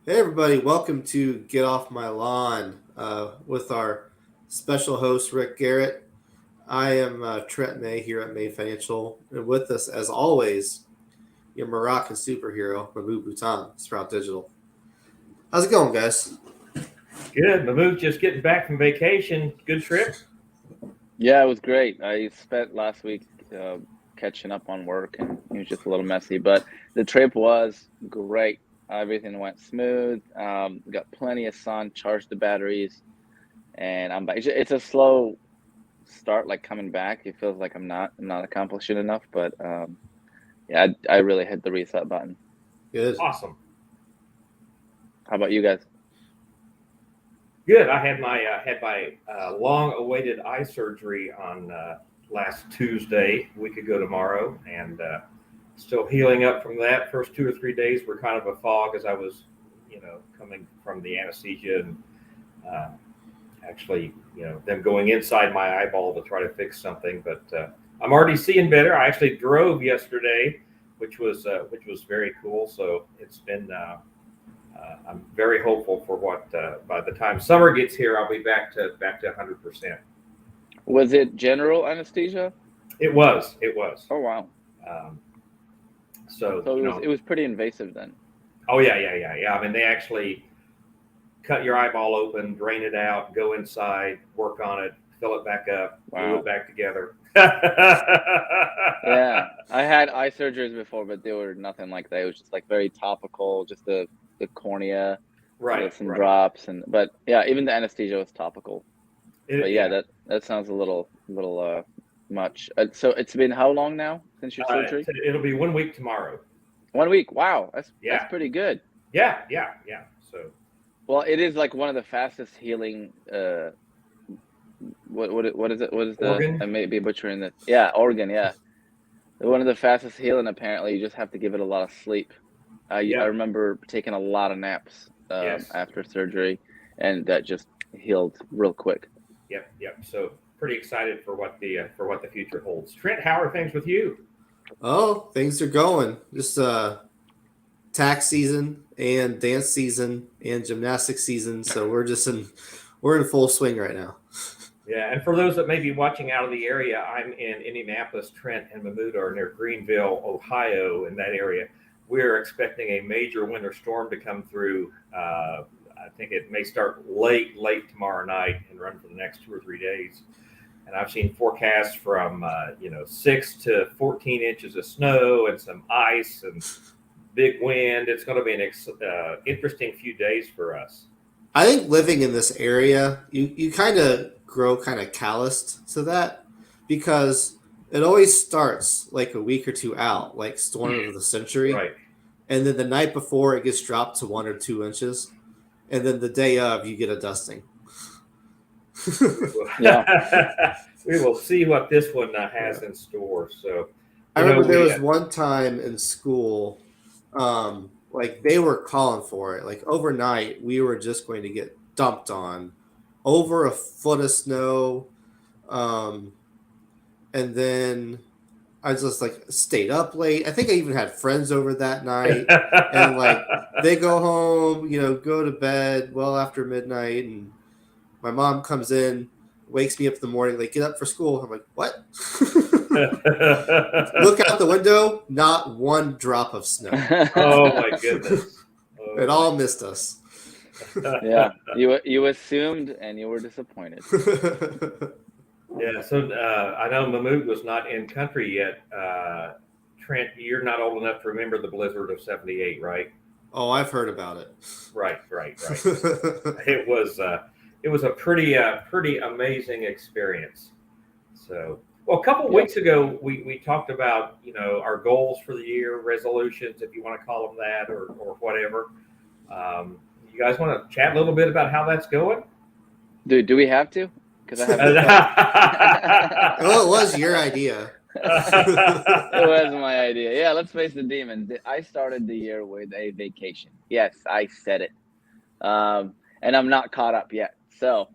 Hey everybody, welcome to Get Off My Lawn with our special host Rick Garrett. I am Trent May here at May Financial, and with us, as always, your Moroccan superhero, Mahmoud Bhutan, Sprout Digital. How's it going, guys? Good. Mahmood just getting back from vacation. Good trip. Yeah, it was great. I spent last week catching up on work, and it was just a little messy, but the trip was great. Everything went smooth. Got plenty of sun, charged the batteries, and I'm back. It's a slow start, like coming back. It feels like I'm not accomplishing enough, but yeah, I really hit the reset button. Good. Awesome. How about you guys? Good. I had my long-awaited eye surgery on last Tuesday, a week ago tomorrow, and still healing up from that. First 2 or 3 days were kind of a fog as I was, coming from the anesthesia and uh, actually, them going inside my eyeball to try to fix something. But I'm already seeing better. I actually drove yesterday, which was very cool. So it's been. I'm very hopeful for what by the time summer gets here, I'll be back to 100%. Was it general anesthesia? It was. It was. Oh wow. Um, so So you it know. was pretty invasive then. Oh yeah. I mean, they actually cut your eyeball open, drain it out, go inside, work on it, fill it back up, glue it Wow. back together. Yeah, I had eye surgeries before, but they were nothing like that. It was just like very topical, just the cornea, Right. some Right. drops, and but yeah, even the anesthesia was topical. But yeah, Yeah. that sounds a little much. So it's been how long now since your surgery? It'll be 1 week tomorrow. 1 week. Wow, that's Yeah. pretty good. Yeah. So Well, it is like one of the fastest healing. What is it? What is the? organ. I may be butchering it. Yeah, organ. Yeah, one of the fastest healing. Apparently, you just have to give it a lot of sleep. I Yep. remember taking a lot of naps Yes. after surgery, and that just healed real quick. Yep. So pretty excited for what the future holds. Trent, how are things with you? Oh, things are going. Just tax season and dance season and gymnastics season, so we're in full swing right now. Yeah, and for those that may be watching out of the area, I'm in Indianapolis. Trent and Mahmood are near Greenville, Ohio, in that area. We're expecting a major winter storm to come through. I think it may start late tomorrow night and run for the next 2 or 3 days. And I've seen forecasts from 6 to 14 inches of snow and some ice and big wind. It's going to be an interesting few days for us. I think living in this area, you kind of grow kind of calloused to that because it always starts like a week or two out, like storm of the century, Right. and then the night before it gets dropped to 1 or 2 inches, and then the day of you get a dusting. Yeah. We will see what this one has in store. So, I you know, remember there we was one time in school, like they were calling for it. Like overnight, we were just going to get dumped on over a foot of snow. Um, and then I just like stayed up late. I think I even had friends over that night, and like they go home, go to bed well after midnight, and my mom comes in, wakes me up in the morning, like get up for school. I'm like, what? Look out the window, not one drop of snow. Oh my goodness. Oh It my all missed us. Yeah, you assumed and you were disappointed. Yeah. So I know Mahmood was not in country yet. Trent, you're not old enough to remember the blizzard of '78, right? Oh, I've heard about it. Right. It was a pretty amazing experience. So, well, a couple of Yep. weeks ago, we talked about our goals for the year, resolutions, if you want to call them that, or whatever. You guys want to chat a little bit about how that's going? Dude, do we have to? Because I have to start. Well, it was your idea. It was my idea. Yeah, let's face the demon. I started the year with a vacation. Yes, I said it. And I'm not caught up yet. So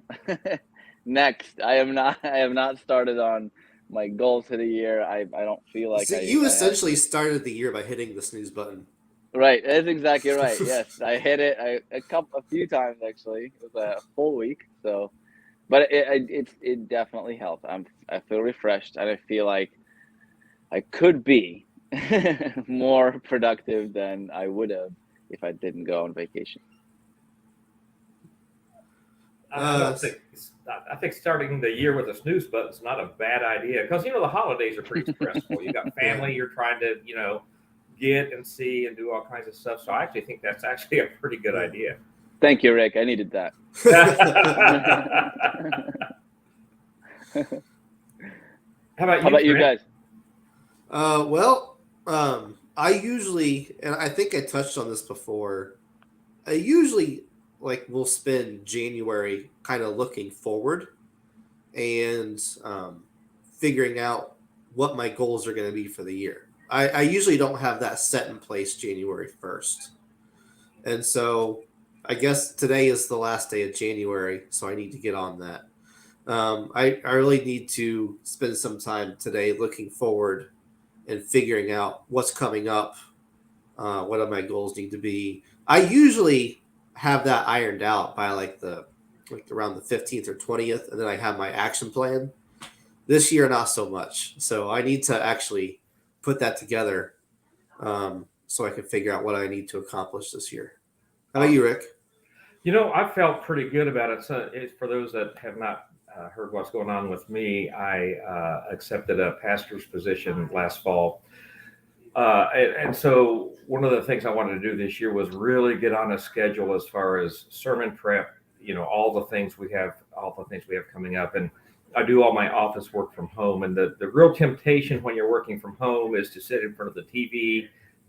next, I have not started on my goals for the year. I don't feel like So you essentially started the year by hitting the snooze button. Right, that's exactly right. Yes, I hit it a few times actually. It was a full week, so but it definitely helped. I feel refreshed, and I feel like I could be more productive than I would have if I didn't go on vacation. I don't think I think starting the year with a snooze button is not a bad idea because the holidays are pretty stressful. You got family you're trying to get and see and do all kinds of stuff. So I actually think that's actually a pretty good idea. Thank you, Rick. I needed that. How about you? How about you Trent? guys? Well, I usually, and I think I touched on this before, I usually will spend January kind of looking forward and figuring out what my goals are going to be for the year. I usually don't have that set in place January 1st. And so I guess today is the last day of January, so I need to get on that. I really need to spend some time today looking forward and figuring out what's coming up, what do my goals need to be. I usually have that ironed out by around the 15th or 20th, and then I have my action plan. This year, not so much. So I need to actually put that together so I can figure out what I need to accomplish this year. How about you, Rick? I felt pretty good about it. So for those that have not heard what's going on with me, I accepted a pastor's position last fall. And so one of the things I wanted to do this year was really get on a schedule as far as sermon prep, all the things we have coming up. And I do all my office work from home. And the real temptation when you're working from home is to sit in front of the TV,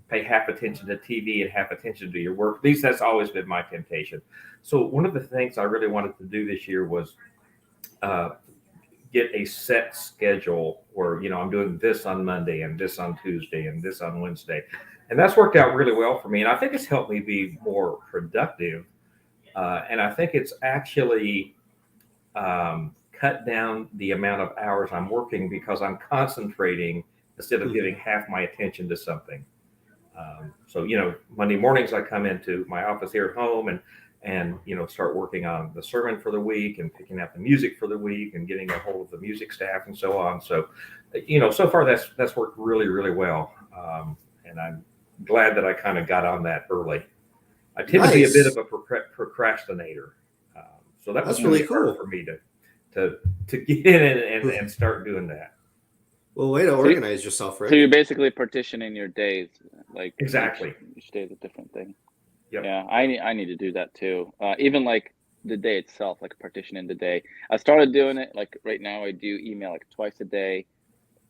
pay half attention to TV and half attention to your work. At least that's always been my temptation. So one of the things I really wanted to do this year was get a set schedule where, I'm doing this on Monday and this on Tuesday and this on Wednesday. And that's worked out really well for me. And I think it's helped me be more productive. And I think it's actually cut down the amount of hours I'm working because I'm concentrating instead of giving half my attention to something. So Monday mornings I come into my office here at home and start working on the sermon for the week and picking out the music for the week and getting a hold of the music staff and so on. So, so far that's worked really, really well. And I'm glad that I kind of got on that early. I tend to be a bit of a procrastinator. So that's really cool hard for me to get in and start doing that. Well, way to organize yourself, Rick. So you're basically partitioning your days, like exactly. Each day is a different thing. Yep. Yeah, I need to do that too. Even like the day itself, like partitioning the day. I started doing it like right now. I do email like twice a day.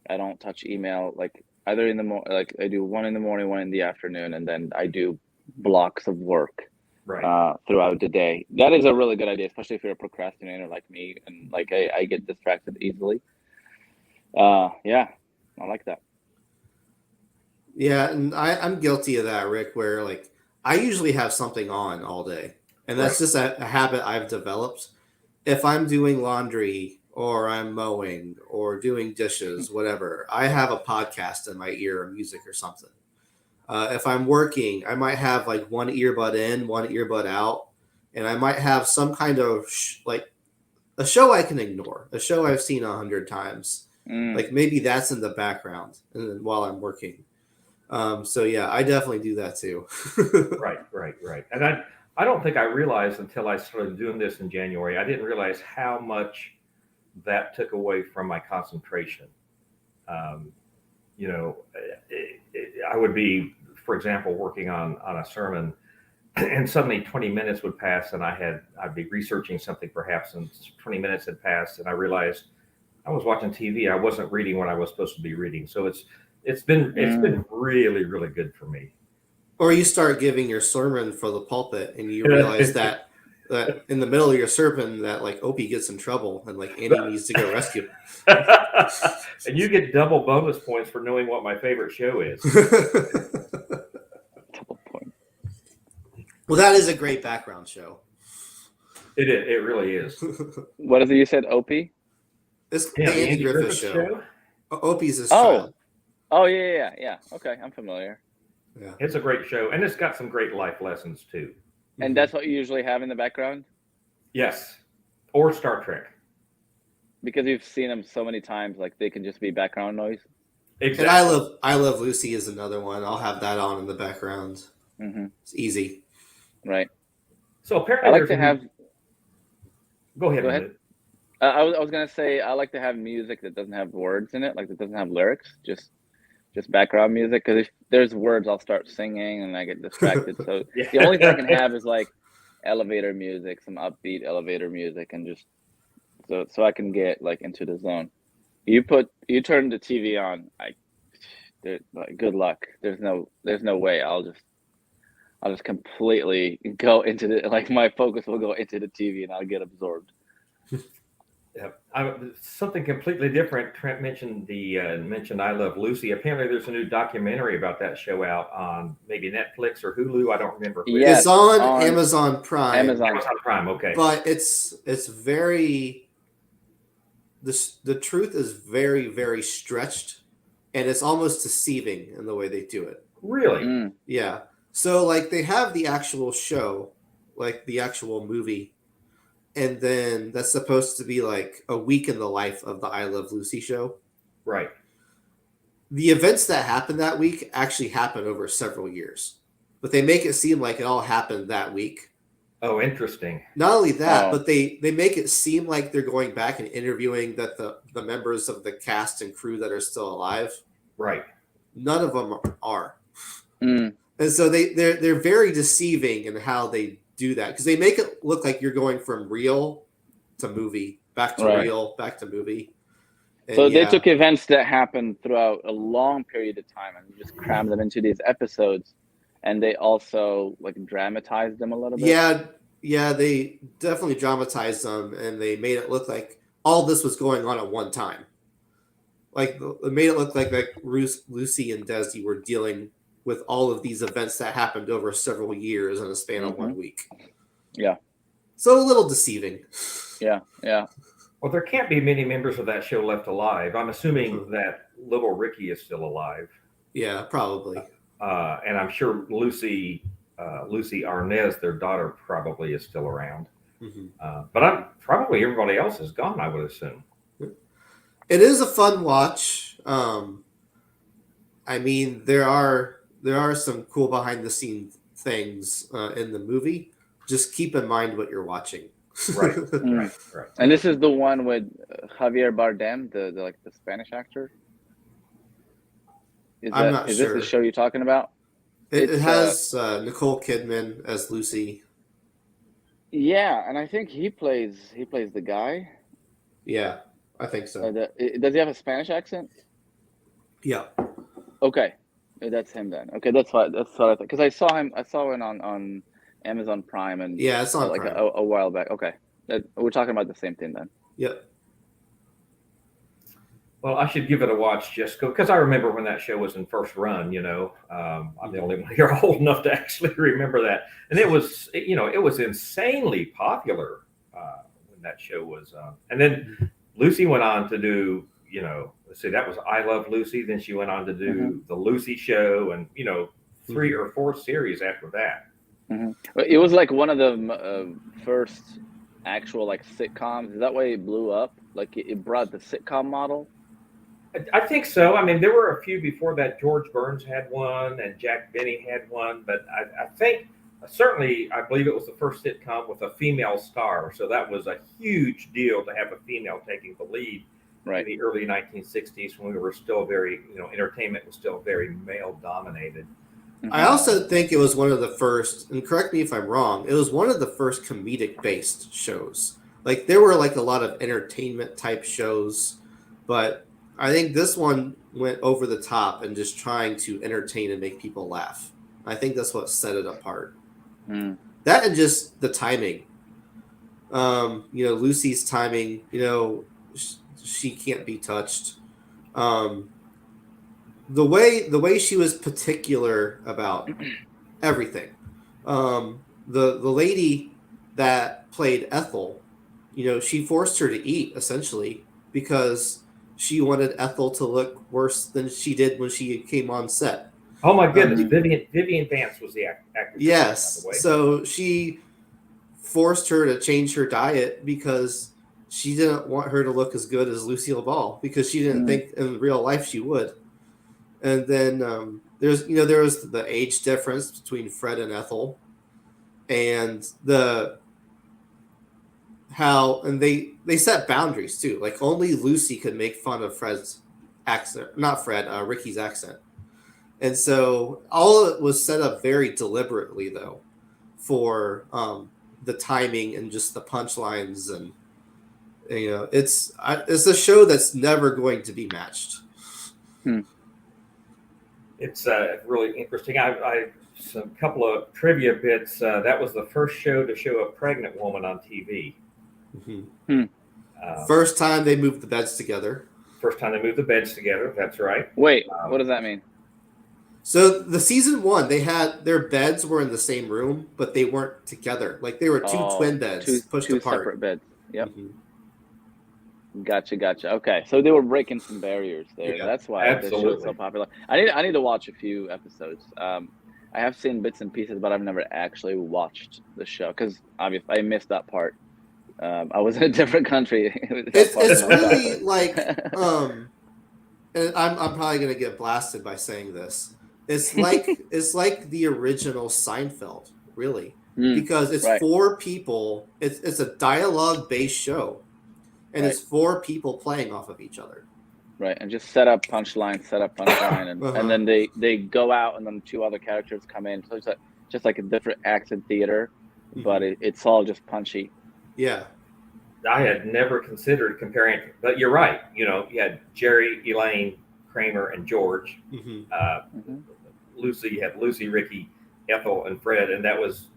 I don't touch email like either in the morning. Like I do one in the morning, one in the afternoon, and then I do blocks of work throughout the day. That is a really good idea, especially if you're a procrastinator like me and like I get distracted easily. Yeah, I like that. Yeah, and I'm guilty of that, Rick, where I usually have something on all day. And that's just a habit I've developed. If I'm doing laundry or I'm mowing or doing dishes, whatever, I have a podcast in my ear or music or something. If I'm working, I might have one earbud in, one earbud out, and I might have some kind of a show I can ignore, a show I've seen 100 times. Maybe that's in the background and while I'm working. So yeah, I definitely do that too. Right. And I don't think I realized until I started doing this in January, I didn't realize how much that took away from my concentration. I would be, for example, working on a sermon and suddenly 20 minutes would pass and I'd be researching something perhaps and 20 minutes had passed and I realized I was watching TV. I wasn't reading what I was supposed to be reading. So it's been really, really good for me. Or you start giving your sermon for the pulpit and you realize that in the middle of your sermon that Opie gets in trouble and Andy needs to go rescue. And you get double bonus points for knowing what my favorite show is. Double point. Well, that is a great background show. It is. It really is. What is it you said, Opie? It's the Andy Griffith show. Opie's his Oh. child. Oh, yeah. Okay, I'm familiar. Yeah. It's a great show, and it's got some great life lessons too. And that's what you usually have in the background? Yes, or Star Trek. Because you've seen them so many times, like they can just be background noise. And Exactly. I Love Lucy is another one. I'll have that on in the background. Hmm. It's easy. Right. So I apparently, like there's to a new. have. Go ahead, Go ahead. Mahmood. I was gonna say I like to have music that doesn't have words in it, like that doesn't have lyrics, just background music. Because if there's words, I'll start singing and I get distracted. So the only thing I can Yeah. have is like elevator music, some upbeat elevator music, and just so I can get like into the zone. You turn the TV on, like, good luck. There's no way. I'll just completely go into the like my focus will go into the TV and I'll get absorbed. Yeah. Something completely different. Trent mentioned mentioned I Love Lucy. Apparently, there's a new documentary about that show out on maybe Netflix or Hulu. I don't remember which. It's Yes, on on Amazon Prime, Amazon. Amazon Prime. Okay. but it's very the truth is very very stretched, and it's almost deceiving in the way they do it. Really? Mm, Yeah. So like they have the actual show, like the actual movie, and then that's supposed to be like a week in the life of the I Love Lucy show. Right. The events that happened that week actually happened over several years, but they make it seem like it all happened that week. Oh, interesting. Not only that, oh, but they make it seem like they're going back and interviewing that the members of the cast and crew that are still alive. Right. None of them are. mm, And so they're very deceiving in how they do that because they make it look like you're going from real to movie, back to right. Right. real, back to movie. And So they yeah, took events that happened throughout a long period of time and just crammed them into these episodes, and they also like dramatized them a little bit. yeah, they definitely dramatized them and they made it look like all this was going on at one time. Like it made it look like Lucy and Desi were dealing with all of these events that happened over several years in a span of Hmm. 1 week. Yeah, So a little deceiving. yeah, yeah. Well, there can't be many members of that show left alive. I'm assuming that little Ricky is still alive, Yeah, probably. and I'm sure Lucy Arnez, their daughter, probably is still around. Hmm. But I'm probably everybody else is gone. I would assume. It is a fun watch. I mean, there are some cool behind the scenes things in the movie. Just keep in mind what you're watching. Right. Mm. Right. Right. And this is the one with Javier Bardem, the like the Spanish actor. I'm not Is this the sure. show you're talking about? It It's has Nicole Kidman as Lucy. yeah, and I think he plays the guy. Yeah, I think so. Does he have a Spanish accent? Yeah. Okay, that's him then. Okay, that's what I thought because I saw him on Amazon Prime and Yeah, it's on like Prime. a while back. Okay, we're talking about the same thing then. Yep. Well, I should give it a watch just because I remember when that show was in first run. I'm the only one here old enough to actually remember that, and it was insanely popular when that show was on. And then Lucy went on to do let's see, that was I Love Lucy. Then she went on to do the Lucy Show, and 3 or 4 series after that. Mm-hmm. It was like one of the first actual like sitcoms. Is that why it blew up? Like it brought the sitcom model. I think so. I mean, there were a few before that. George Burns had one, and Jack Benny had one. But I think certainly, I believe it was the first sitcom with a female star. So that was a huge deal to have a female taking the lead in the early 1960s when we were still very, entertainment was still very male dominated. I also think it was one of the first, and correct me if I'm wrong, it was one of the first comedic based shows. Like there were like a lot of entertainment type shows, but I think this one went over the top and just trying to entertain and make people laugh. I think that's what set it apart. Mm. That and just the timing. Lucy's timing, she can't be touched. The way she was particular about everything. The lady that played Ethel, she forced her to eat essentially because she wanted Ethel to look worse than she did when she came on set. Oh my goodness, Mhm. Vivian Vance was the actress. Yes. By the way. So she forced her to change her diet because she didn't want her to look as good as Lucille Ball because she didn't think in real life she would. And then there was the age difference between Fred and Ethel, and they set boundaries too. Like only Lucy could make fun of Fred's accent, not Fred, Ricky's accent. And so all of it was set up very deliberately though for the timing and just the punchlines, and it's a show that's never going to be matched. It's really interesting. I some couple of trivia bits. That was the first show to show a pregnant woman on TV. Mm-hmm. First time they moved the beds together. First time they moved the beds together. That's right. Wait, what does that mean? So the season 1, they had their beds were in the same room, but they weren't together. Like they were two twin beds pushed two apart. Separate beds. Yep. Mm-hmm. Gotcha. Okay, so they were breaking some barriers there. Yeah, that's why this show is so popular. I need to watch a few episodes. I have seen bits and pieces, but I've never actually watched the show because obviously I missed that part. I was in a different country. It's really like, and I'm probably gonna get blasted by saying this. It's like the original Seinfeld, really, because it's right. 4 people. It's a dialogue based show, and right. it's 4 people playing off of each other. Right, and just set up punchline, and then they go out, and then 2 other characters come in. So it's just like a different accent theater, but it's all just punchy. Yeah. I had never considered comparing, but you're right. You had Jerry, Elaine, Kramer, and George. Lucy, you had Lucy, Ricky, Ethel, and Fred, and that was,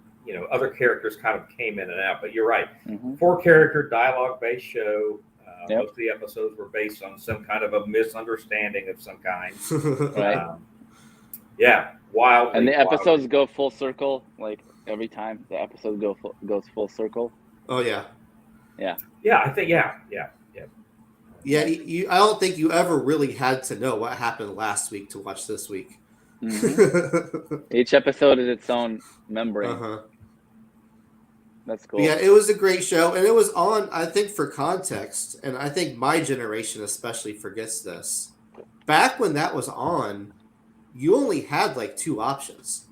other characters kind of came in and out. But you're right. 4-character dialogue-based show. Most of the episodes were based on some kind of a misunderstanding of some kind. Right. Yeah, wild. And the episodes go full circle, like every time the episode goes full circle. Oh yeah. Yeah, I think yeah. Yeah, I don't think you ever really had to know what happened last week to watch this week. Each episode is its own membrane. That's cool. Yeah, it was a great show, and it was on, I think, for context, and I think my generation especially forgets this. Back when that was on, you only had like 2 options.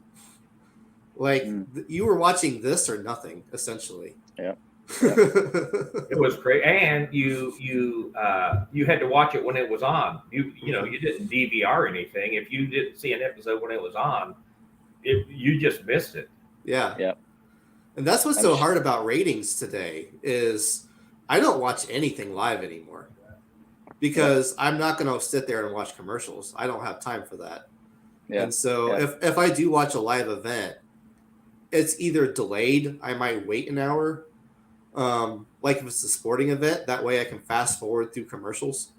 Like you were watching this or nothing, essentially. Yeah. It was great, and you had to watch it when it was on. You didn't DVR anything. If you didn't see an episode when it was on, you just missed it. Yeah. And that's what's so hard about ratings today is I don't watch anything live anymore because I'm not going to sit there and watch commercials. I don't have time for that. Yeah. And so if I do watch a live event, it's either delayed. I might wait an hour. Like if it's a sporting event, that way I can fast forward through commercials,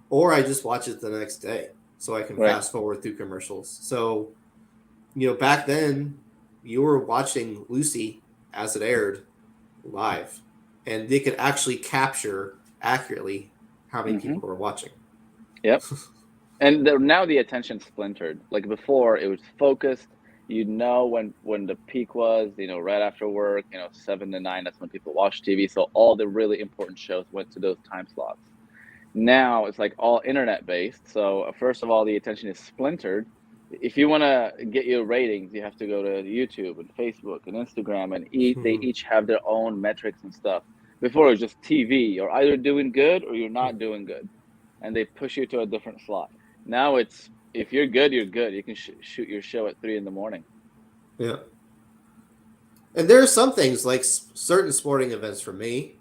or I just watch it the next day so I can fast forward through commercials. So, back then you were watching Lucy as it aired live, and they could actually capture accurately how many people were watching. Yep. And now the attention splintered. Like before, it was focused. You'd know when the peak was, right after work, 7 to 9, that's when people watch TV. So all the really important shows went to those time slots. Now it's like all internet based. So first of all, the attention is splintered. If you want to get your ratings, you have to go to YouTube and Facebook and Instagram, and they each have their own metrics and stuff. Before it was just TV. You're either doing good or you're not doing good, and they push you to a different slot. Now it's, if you're good, you're good. You can shoot your show at 3 a.m. Yeah. And there are some things like certain sporting events for me,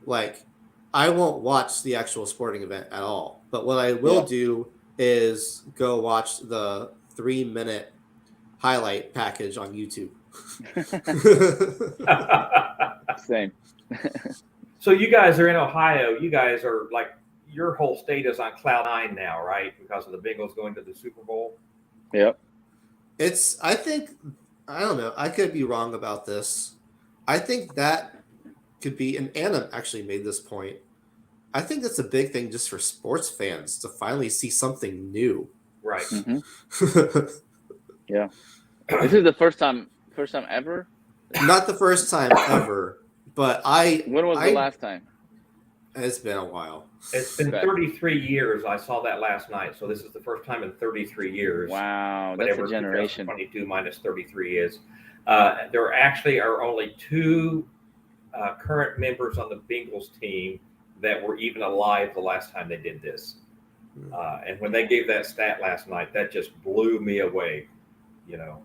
like I won't watch the actual sporting event at all. But what I will do is go watch the 3-minute highlight package on YouTube. Same. So you guys are in Ohio. You guys are like, your whole state is on cloud 9 now, right? Because of the Bengals going to the Super Bowl. Yep. I don't know. I could be wrong about this. I think that could be, and Anna actually made this point. I think that's a big thing just for sports fans to finally see something new. Right. Yeah. This is the first time ever. Not the first time ever, but When was the last time? It's been a while. It's been Okay. 33 years. I saw that last night. So this is the first time in 33 years. Wow, that's a generation. 2022 minus 33 is. There actually are only two current members on the Bengals team that were even alive the last time they did this. And when they gave that stat last night, that just blew me away. You know,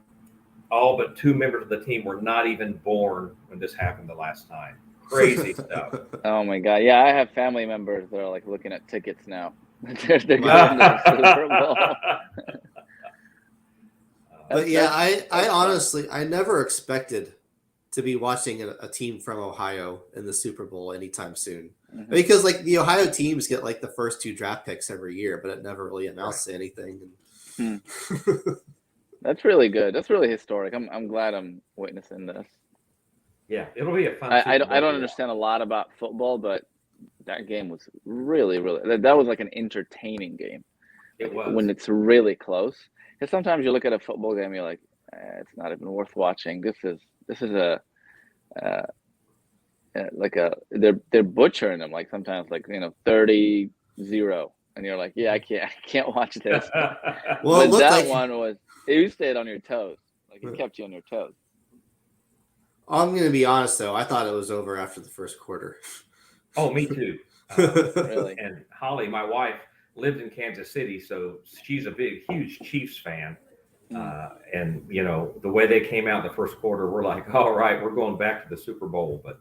all but two members of the team were not even born when this happened the last time. Crazy stuff. Oh my God! Yeah, I have family members that are like looking at tickets now. they're going to the Super Bowl. But yeah, I honestly, I never expected to be watching a team from Ohio in the Super Bowl anytime soon. Mhm. Because like the Ohio teams get like the first two draft picks every year, but it never really amounts to anything. That's really good. That's really historic. I'm glad I'm witnessing this. Yeah, it'll be a fun. I don't understand a lot about football, but that game was really, really. That was like an entertaining game. It was. When it's really close. Because sometimes you look at a football game, you're like, it's not even worth watching. This is they're butchering them, like sometimes, like 30-0, and you're like, yeah, I can't watch this. Well, but that like, one was, you stayed on your toes, like it kept you on your toes. I'm gonna be honest though, I thought it was over after the first quarter. Oh, me too. Really? And Holly, my wife, lived in Kansas City, so she's a huge Chiefs fan. And the way they came out in the first quarter, we're like, all right, we're going back to the Super Bowl. But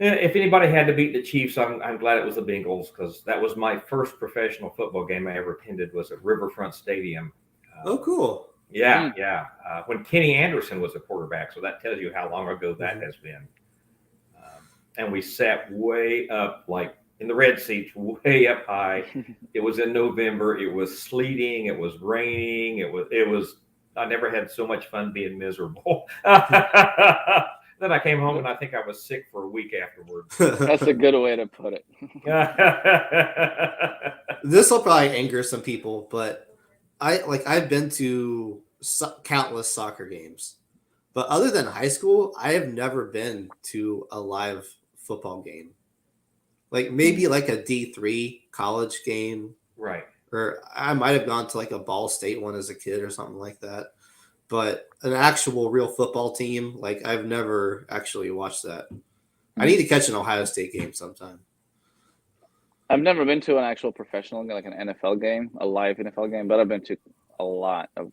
if anybody had to beat the Chiefs, I'm glad it was the Bengals, because that was my first professional football game I ever attended, was at Riverfront Stadium. Oh, cool. Yeah. When Kenny Anderson was a quarterback, so that tells you how long ago that has been. And we sat way up, like in the red seats, way up high. It was in November. It was sleeting. It was raining. It was. I never had so much fun being miserable. Then I came home and I think I was sick for a week afterwards. That's a good way to put it. This will probably anger some people, but I've been to countless soccer games, but other than high school, I have never been to a live football game. Like maybe like a D3 college game, right? Or I might have gone to like a Ball State one as a kid or something like that. But an actual real football team, like I've never actually watched that. I need to catch an Ohio State game sometime. I've never been to an actual professional, like an NFL game, a live NFL game, but I've been to a lot of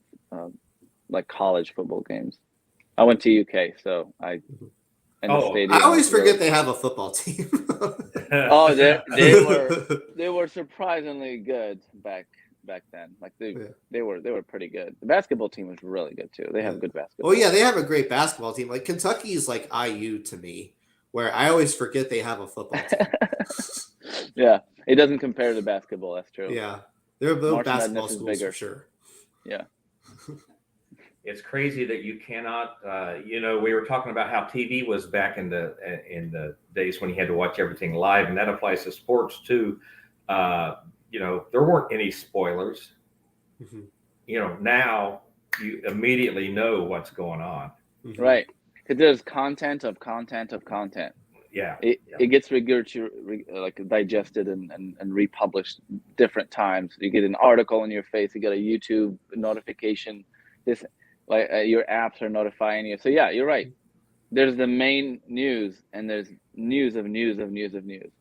like college football games. I went to UK, so the stadium. I always forget they have a football team. Oh, they were surprisingly good back then. Like they were pretty good. The basketball team was really good too. They have good basketball. Oh yeah, they have a great basketball team. Like Kentucky is like IU to me, where I always forget they have a football team. Yeah, it doesn't compare to basketball. That's true. Yeah, they're both March basketball Madness schools for sure. Yeah. It's crazy that you cannot. We were talking about how TV was back in the days when you had to watch everything live, and that applies to sports too. There weren't any spoilers. Mm-hmm. Now you immediately know what's going on. Mm-hmm. Right, because there's content of content of content. Yeah, it gets digested and republished different times. You get an article in your face. You get a YouTube notification. Your apps are notifying you. So yeah, you're right. There's the main news, and there's news of news of news of news.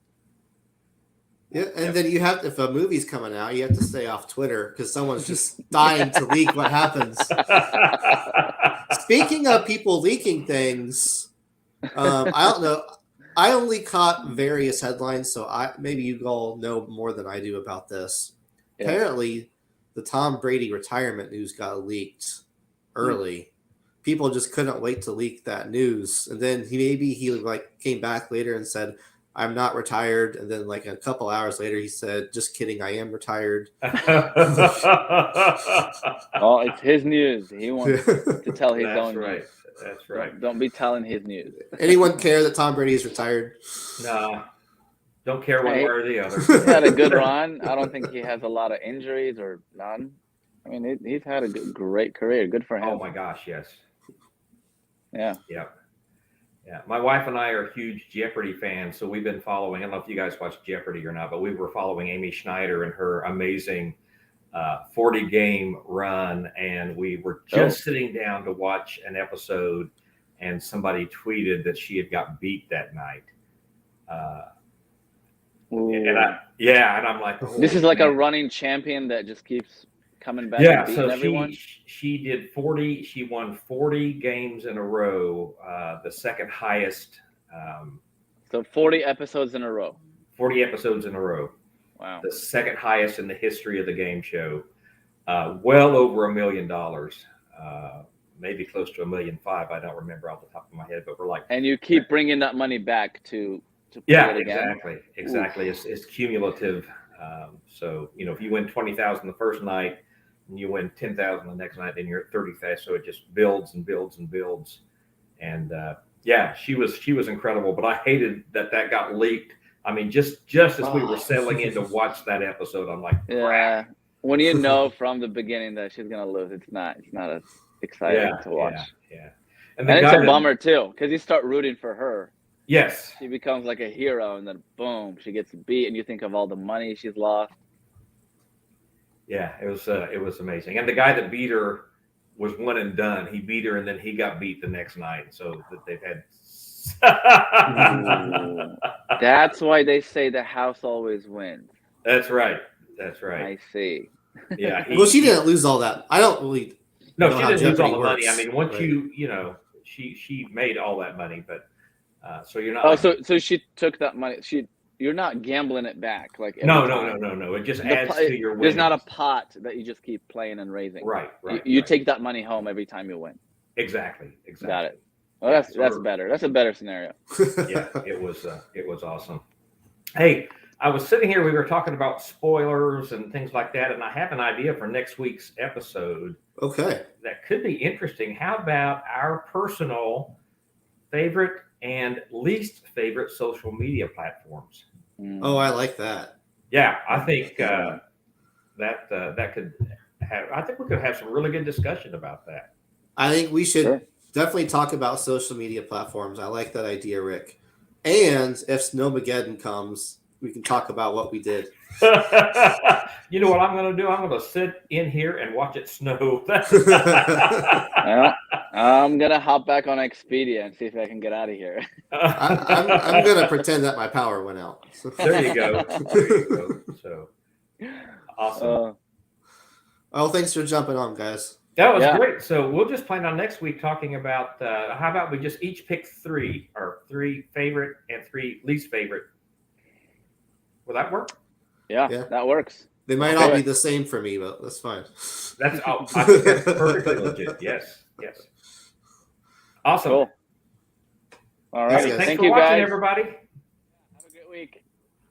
Yeah, and then you have, if a movie's coming out, you have to stay off Twitter because someone's just dying to leak what happens. Speaking of people leaking things, I don't know. I only caught various headlines, so maybe you all know more than I do about this. Yeah. Apparently, the Tom Brady retirement news got leaked early. People just couldn't wait to leak that news, and then he came back later and said, "I'm not retired," and then like a couple hours later, he said, "Just kidding, I am retired." Oh, it's his news. He wants to tell his own news. That's right. Don't be telling his news. Anyone care that Tom Brady is retired? No. Don't care one Hey, way or the other. He had a good run. I don't think he has a lot of injuries or none. I mean, he's had a great career. Good for him. Oh my gosh, yes. Yeah. Yeah. Yeah. My wife and I are huge Jeopardy fans, so we've been following. I don't know if you guys watch Jeopardy or not, but we were following Amy Schneider and her amazing 40 game run. And we were just sitting down to watch an episode, and somebody tweeted that she had got beat that night. And I'm like, oh, this is like man. a running champion that just keeps coming back Yeah, and beating everyone. she did 40. She won 40 games in a row, the second highest. So 40 episodes in a row. 40 episodes in a row. Wow. The second highest in the history of the game show. Well over $1 million. Maybe close to $1.5 million. I don't remember off the top of my head, but we're like. And you keep bringing that money back to play it again. Exactly. It's cumulative. So if you win 20,000 the first night, and you win 10,000 the next night, then you're at 30,000. So it just builds and builds and builds. And she was incredible. But I hated that got leaked. I mean, just as we were settling in to watch that episode, I'm like, crap. When you know from the beginning that she's gonna lose, it's not as exciting to watch. Yeah. And it's a bummer too, because you start rooting for her. Yes. She becomes like a hero, and then boom, she gets beat, and you think of all the money she's lost. Yeah, it was amazing. And the guy that beat her was one and done. He beat her, and then he got beat the next night. So that they've had. That's why they say the house always wins. That's right. I see. Yeah. Well, she didn't lose all that. I don't really. No, she didn't lose all the money. I mean, once she made all that money, but so you're not. Oh, so she took that money. You're not gambling it back like. No. It just adds to your win. There's not a pot that you just keep playing and raising. Right. You take that money home every time you win. Exactly. Got it. Well, that's better. That's a better scenario. Yeah, it was awesome. Hey, I was sitting here. We were talking about spoilers and things like that, and I have an idea for next week's episode. Okay. That could be interesting. How about our personal favorite and least favorite social media platforms? Oh, I like that. Yeah, I think that could have. I think we could have some really good discussion about that. I think we should definitely talk about social media platforms. I like that idea, Rick. And if Snowmageddon comes, we can talk about what we did. You know what I'm going to do? I'm going to sit in here and watch it snow. Well, I'm going to hop back on Expedia and see if I can get out of here. I'm going to pretend that my power went out. There you go. So awesome. Oh, thanks for jumping on, guys. That was great. So we'll just plan on next week talking about how about we just each pick three favorite and 3 least favorite. Will that work? Yeah, that works. They might all be the same for me, but that's fine. I think that's perfectly legit. Yes. Awesome. Cool. All right. Thanks for watching, everybody. Have a good week.